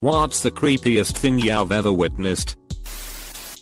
What's the creepiest thing you've ever witnessed?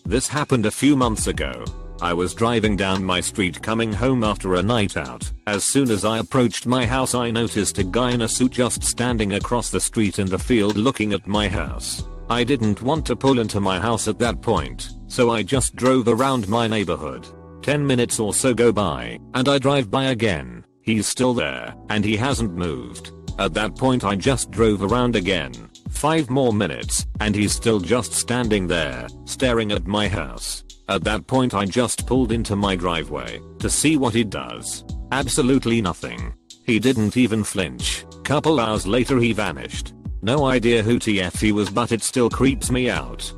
This happened a few months ago. I was driving down my street coming home after a night out. As soon as I approached my house, I noticed a guy in a suit just standing across the street in the field looking at my house. I didn't want to pull into my house at that point, so I just drove around my neighborhood. 10 minutes or so go by, and I drive by again. He's still there, and he hasn't moved. At that point I just drove around again. 5 more minutes, and he's still just standing there, staring at my house. At that point I just pulled into my driveway to see what he does. Absolutely nothing. He didn't even flinch. Couple hours later he vanished. No idea who TF he was, but it still creeps me out.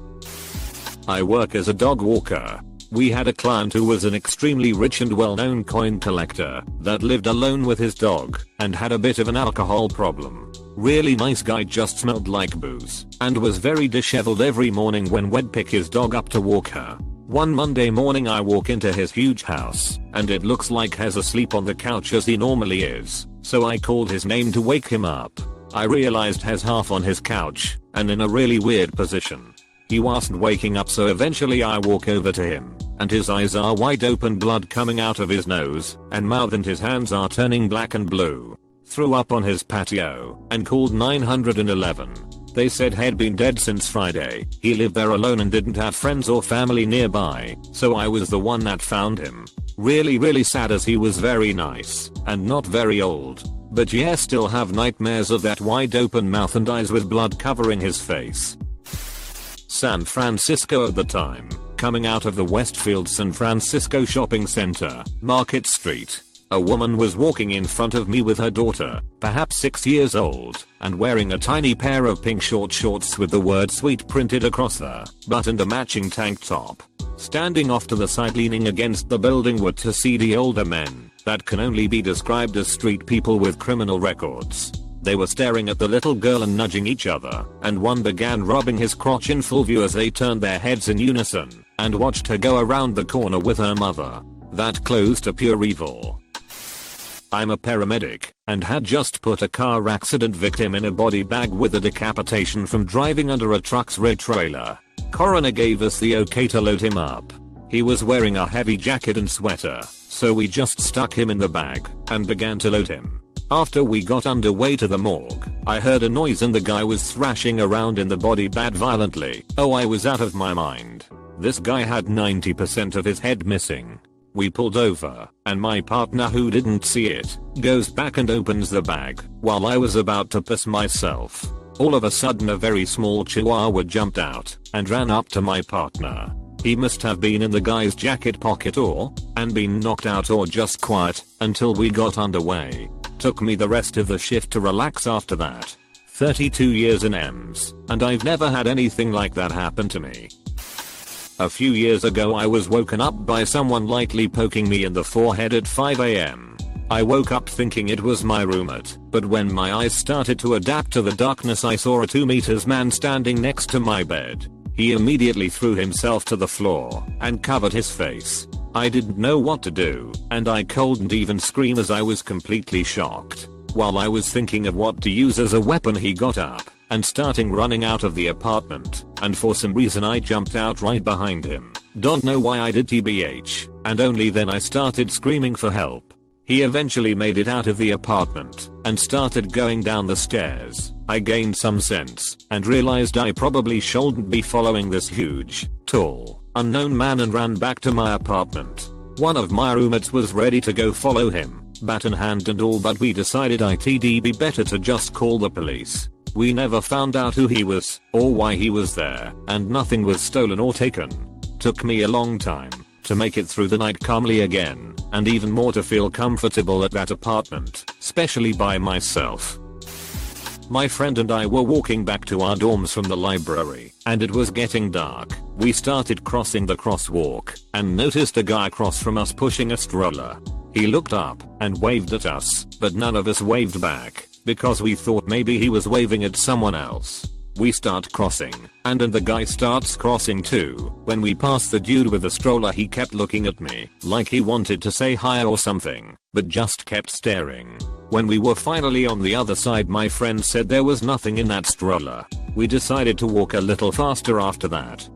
I work as a dog walker. We had a client who was an extremely rich and well-known coin collector that lived alone with his dog and had a bit of an alcohol problem. Really nice guy, just smelled like booze and was very disheveled every morning when we'd pick his dog up to walk her. One Monday morning I walk into his huge house and it looks like he's asleep on the couch as he normally is, so I called his name to wake him up. I realized he's half on his couch and in a really weird position. He wasn't waking up, so eventually I walk over to him, and his eyes are wide open, blood coming out of his nose and mouth, and his hands are turning black and blue. Threw up on his patio and called 911. They said he'd been dead since Friday. He lived there alone and didn't have friends or family nearby, so I was the one that found him. Really sad, as he was very nice and not very old. But yeah, still have nightmares of that wide open mouth and eyes with blood covering his face. San Francisco at the time. Coming out of the Westfield San Francisco shopping center, Market Street. A woman was walking in front of me with her daughter, perhaps 6 years old, and wearing a tiny pair of pink short shorts with the word sweet printed across their butt and a matching tank top. Standing off to the side leaning against the building were two seedy older men that can only be described as street people with criminal records. They were staring at the little girl and nudging each other, and one began rubbing his crotch in full view as they turned their heads in unison and watched her go around the corner with her mother. That close to pure evil. I'm a paramedic and had just put a car accident victim in a body bag with a decapitation from driving under a truck's red trailer. Coroner gave us the okay to load him up. He was wearing a heavy jacket and sweater, so we just stuck him in the bag and began to load him. After we got underway to the morgue, I heard a noise and the guy was thrashing around in the body bag violently. Oh, I was out of my mind. This guy had 90% of his head missing. We pulled over, and my partner, who didn't see it, goes back and opens the bag while I was about to piss myself. All of a sudden a very small chihuahua jumped out and ran up to my partner. He must have been in the guy's jacket pocket and been knocked out or just quiet until we got underway. Took me the rest of the shift to relax after that. 32 years in EMS, and I've never had anything like that happen to me. A few years ago I was woken up by someone lightly poking me in the forehead at 5 AM. I woke up thinking it was my roommate, but when my eyes started to adapt to the darkness I saw a 2 meters man standing next to my bed. He immediately threw himself to the floor and covered his face. I didn't know what to do, and I couldn't even scream as I was completely shocked. While I was thinking of what to use as a weapon, he got up and starting running out of the apartment, and for some reason I jumped out right behind him. Don't know why I did, tbh, and only then I started screaming for help. He eventually made it out of the apartment and started going down the stairs. I gained some sense and realized I probably shouldn't be following this huge, tall, unknown man and ran back to my apartment. One of my roommates was ready to go follow him, bat in hand and all, but we decided it'd be better to just call the police. We never found out who he was or why he was there, and nothing was stolen or taken. Took me a long time to make it through the night calmly again, and even more to feel comfortable at that apartment, especially by myself. My friend and I were walking back to our dorms from the library, and it was getting dark. We started crossing the crosswalk and noticed a guy across from us pushing a stroller. He looked up and waved at us, but none of us waved back because we thought maybe he was waving at someone else. We start crossing, and then the guy starts crossing too. When we passed the dude with the stroller, he kept looking at me like he wanted to say hi or something, but just kept staring. When we were finally on the other side, my friend said there was nothing in that stroller. We decided to walk a little faster after that.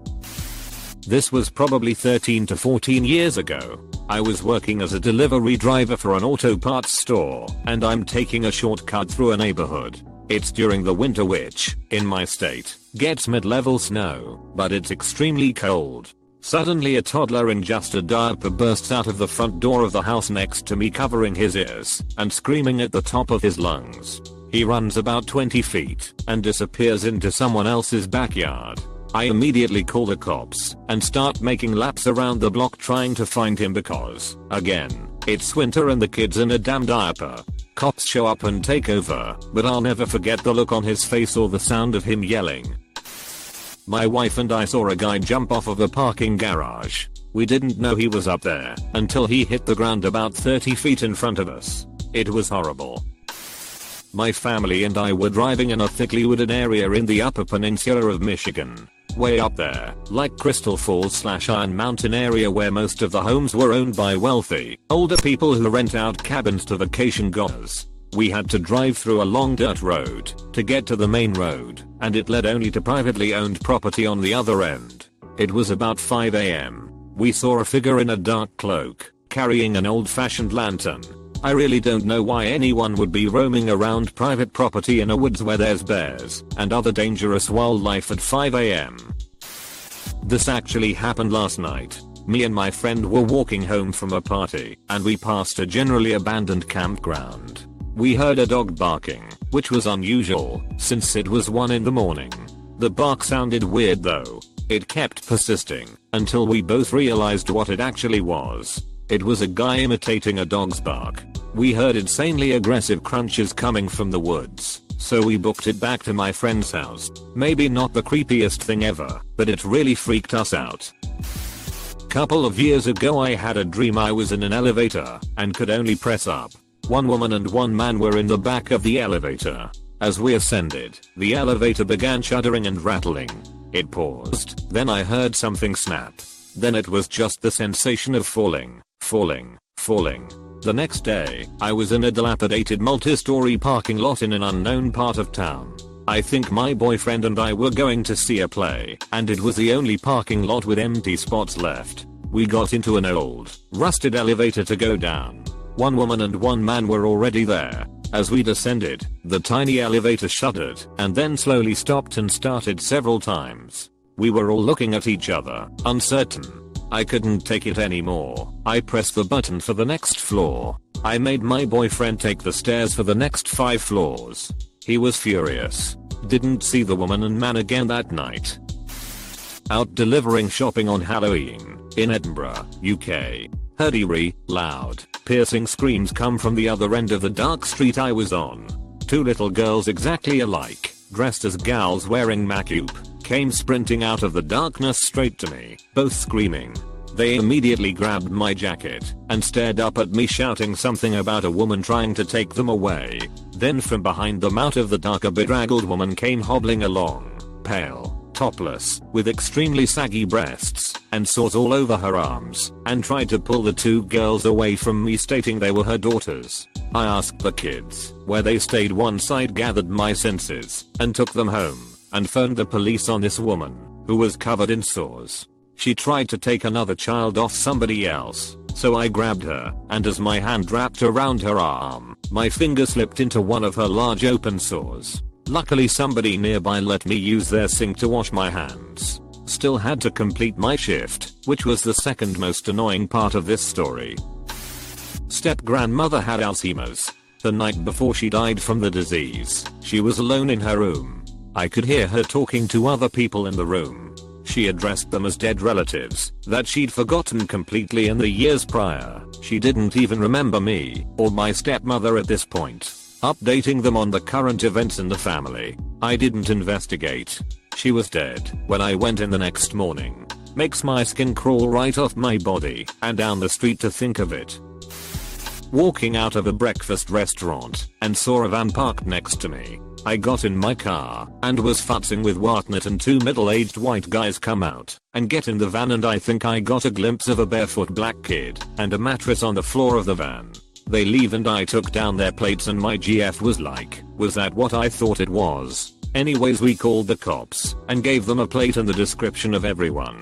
This was probably 13 to 14 years ago. I was working as a delivery driver for an auto parts store, and I'm taking a shortcut through a neighborhood. It's during the winter, which, in my state, gets mid-level snow, but it's extremely cold. Suddenly a toddler in just a diaper bursts out of the front door of the house next to me, covering his ears and screaming at the top of his lungs. He runs about 20 feet and disappears into someone else's backyard. I immediately call the cops and start making laps around the block trying to find him because, again, it's winter and the kid's in a damn diaper. Cops show up and take over, but I'll never forget the look on his face or the sound of him yelling. My wife and I saw a guy jump off of a parking garage. We didn't know he was up there until he hit the ground about 30 feet in front of us. It was horrible. My family and I were driving in a thickly wooded area in the Upper Peninsula of Michigan. Way up there, like Crystal Falls/Iron Mountain area, where most of the homes were owned by wealthy, older people who rent out cabins to vacation goers. We had to drive through a long dirt road to get to the main road, and it led only to privately owned property on the other end. It was about 5 AM. We saw a figure in a dark cloak, carrying an old-fashioned lantern. I really don't know why anyone would be roaming around private property in a woods where there's bears and other dangerous wildlife at 5 AM. This actually happened last night. Me and my friend were walking home from a party, and we passed a generally abandoned campground. We heard a dog barking, which was unusual since it was 1 in the morning. The bark sounded weird though. It kept persisting until we both realized what it actually was. It was a guy imitating a dog's bark. We heard insanely aggressive crunches coming from the woods, so we booked it back to my friend's house. Maybe not the creepiest thing ever, but it really freaked us out. Couple of years ago I had a dream I was in an elevator and could only press up. One woman and one man were in the back of the elevator. As we ascended, the elevator began shuddering and rattling. It paused, then I heard something snap. Then it was just the sensation of falling. The next day, I was in a dilapidated multi-story parking lot in an unknown part of town. I think my boyfriend and I were going to see a play, and it was the only parking lot with empty spots left. We got into an old, rusted elevator to go down. One woman and one man were already there. As we descended, the tiny elevator shuddered and then slowly stopped and started several times. We were all looking at each other, uncertain. I couldn't take it anymore. I pressed the button for the next floor. I made my boyfriend take the stairs for the next 5 floors. He was furious. Didn't see the woman and man again that night. Out delivering shopping on Halloween in Edinburgh, UK. Heard eerie, loud, piercing screams come from the other end of the dark street I was on. 2 little girls exactly alike, dressed as gals wearing makeup, came sprinting out of the darkness straight to me, both screaming. They immediately grabbed my jacket and stared up at me, shouting something about a woman trying to take them away. Then from behind them out of the dark a bedraggled woman came hobbling along, pale, topless, with extremely saggy breasts and sores all over her arms, and tried to pull the 2 girls away from me, stating they were her daughters. I asked the kids where they stayed once I'd gathered my senses and took them home, and phoned the police on this woman, who was covered in sores. She tried to take another child off somebody else, so I grabbed her, and as my hand wrapped around her arm, my finger slipped into one of her large open sores. Luckily somebody nearby let me use their sink to wash my hands. Still had to complete my shift, which was the second most annoying part of this story. Step-grandmother had Alzheimer's. The night before she died from the disease, she was alone in her room. I could hear her talking to other people in the room. She addressed them as dead relatives that she'd forgotten completely in the years prior. She didn't even remember me or my stepmother at this point, updating them on the current events in the family. I didn't investigate. She was dead when I went in the next morning. Makes my skin crawl right off my body and down the street to think of it. Walking out of a breakfast restaurant and saw a van parked next to me. I got in my car and was futzing with Whatnot, and two middle-aged white guys come out and get in the van, and I think I got a glimpse of a barefoot black kid and a mattress on the floor of the van. They leave and I took down their plates, and my GF was like, was that what I thought it was? Anyways, we called the cops and gave them a plate and the description of everyone.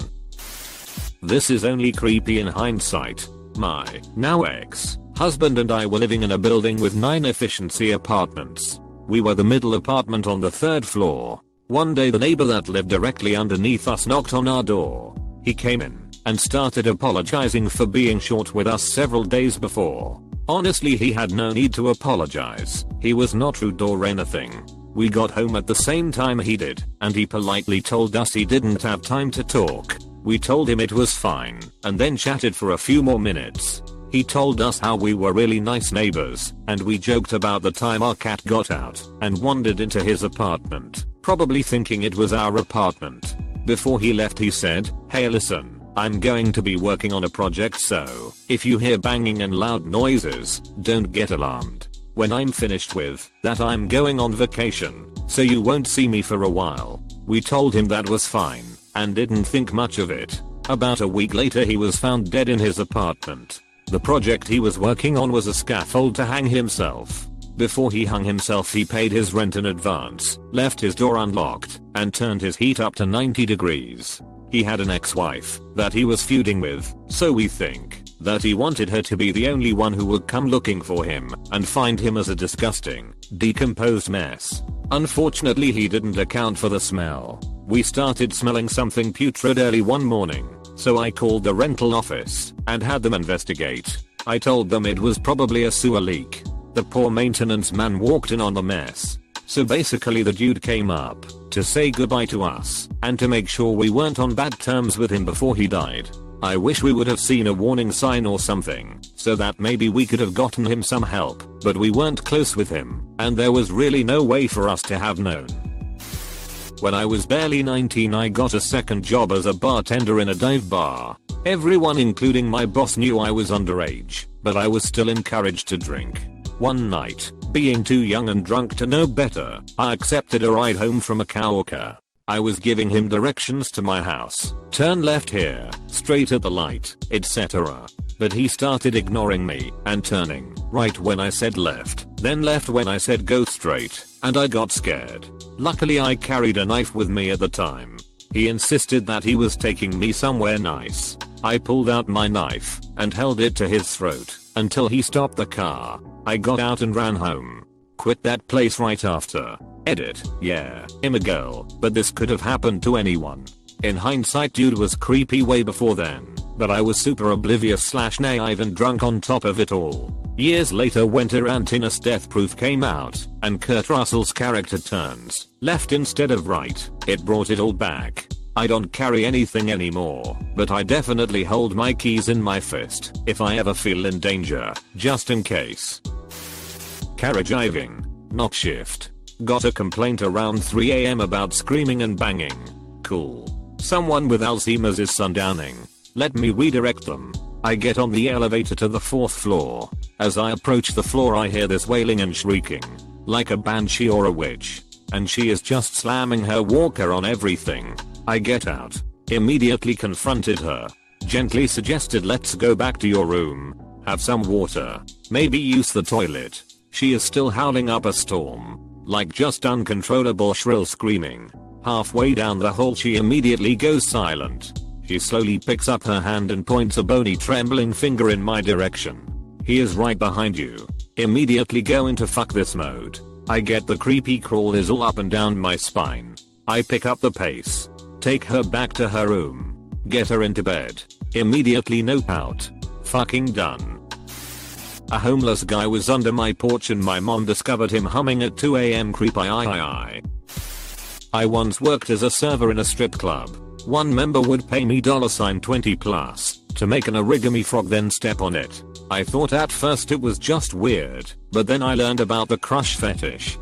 This is only creepy in hindsight. My now ex-husband and I were living in a building with 9 efficiency apartments. We were the middle apartment on the 3rd floor. One day the neighbor that lived directly underneath us knocked on our door. He came in and started apologizing for being short with us several days before. Honestly, he had no need to apologize. He was not rude or anything. We got home at the same time he did, and he politely told us he didn't have time to talk. We told him it was fine, and then chatted for a few more minutes. He told us how we were really nice neighbors, and we joked about the time our cat got out and wandered into his apartment, probably thinking it was our apartment. Before he left he said, "Hey listen, I'm going to be working on a project, so if you hear banging and loud noises, don't get alarmed. When I'm finished with that, I'm going on vacation, so you won't see me for a while." We told him that was fine and didn't think much of it. About a week later he was found dead in his apartment. The project he was working on was a scaffold to hang himself. Before he hung himself he paid his rent in advance, left his door unlocked, and turned his heat up to 90 degrees. He had an ex-wife that he was feuding with, so we think that he wanted her to be the only one who would come looking for him and find him as a disgusting, decomposed mess. Unfortunately, he didn't account for the smell. We started smelling something putrid early one morning, so I called the rental office and had them investigate. I told them it was probably a sewer leak. The poor maintenance man walked in on the mess. So basically the dude came up to say goodbye to us and to make sure we weren't on bad terms with him before he died. I wish we would have seen a warning sign or something, so that maybe we could have gotten him some help, but we weren't close with him, and there was really no way for us to have known. When I was barely 19 I got a second job as a bartender in a dive bar. Everyone including my boss knew I was underage, but I was still encouraged to drink. One night, being too young and drunk to know better, I accepted a ride home from a coworker. I was giving him directions to my house, turn left here, straight at the light, etc. But he started ignoring me and turning right when I said left, then left when I said go straight, and I got scared. Luckily I carried a knife with me at the time. He insisted that he was taking me somewhere nice. I pulled out my knife and held it to his throat until he stopped the car. I got out and ran home. Quit that place right after. Edit, yeah, I'm a girl, but this could have happened to anyone. In hindsight dude was creepy way before then, but I was super oblivious / naive and drunk on top of it all. Years later when Tarantino's Death Proof came out, and Kurt Russell's character turns left instead of right, it brought it all back. I don't carry anything anymore, but I definitely hold my keys in my fist if I ever feel in danger, just in case. Carriage driving, not shift. Got a complaint around 3 AM about screaming and banging. Cool. Someone with Alzheimer's is sundowning. Let me redirect them. I get on the elevator to the 4th floor. As I approach the floor I hear this wailing and shrieking, like a banshee or a witch. And she is just slamming her walker on everything. I get out. Immediately confronted her. Gently suggested let's go back to your room. Have some water. Maybe use the toilet. She is still howling up a storm. Like just uncontrollable shrill screaming. Halfway down the hall she immediately goes silent. She slowly picks up her hand and points a bony trembling finger in my direction. He is right behind you. Immediately go into fuck this mode. I get the creepy crawlers all up and down my spine. I pick up the pace. Take her back to her room. Get her into bed. Immediately nope out. Fucking done. A homeless guy was under my porch and my mom discovered him humming at 2 AM creepy. I once worked as a server in a strip club. One member would pay me $20+ to make an origami frog then step on it. I thought at first it was just weird, but then I learned about the crush fetish.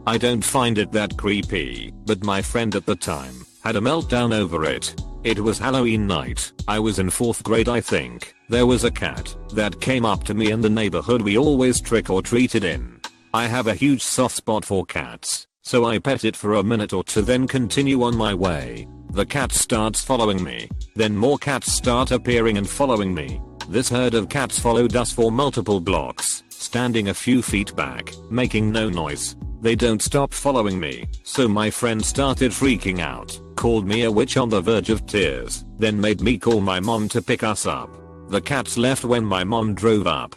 I don't find it that creepy, but my friend at the time had a meltdown over it. It was Halloween night. I was in 4th grade I think. There was a cat that came up to me in the neighborhood we always trick or treated in. I have a huge soft spot for cats, so I pet it for a minute or two then continue on my way. The cat starts following me. Then more cats start appearing and following me. This herd of cats followed us for multiple blocks, standing a few feet back, making no noise. They don't stop following me, so my friend started freaking out, called me a witch on the verge of tears, then made me call my mom to pick us up. The cats left when my mom drove up,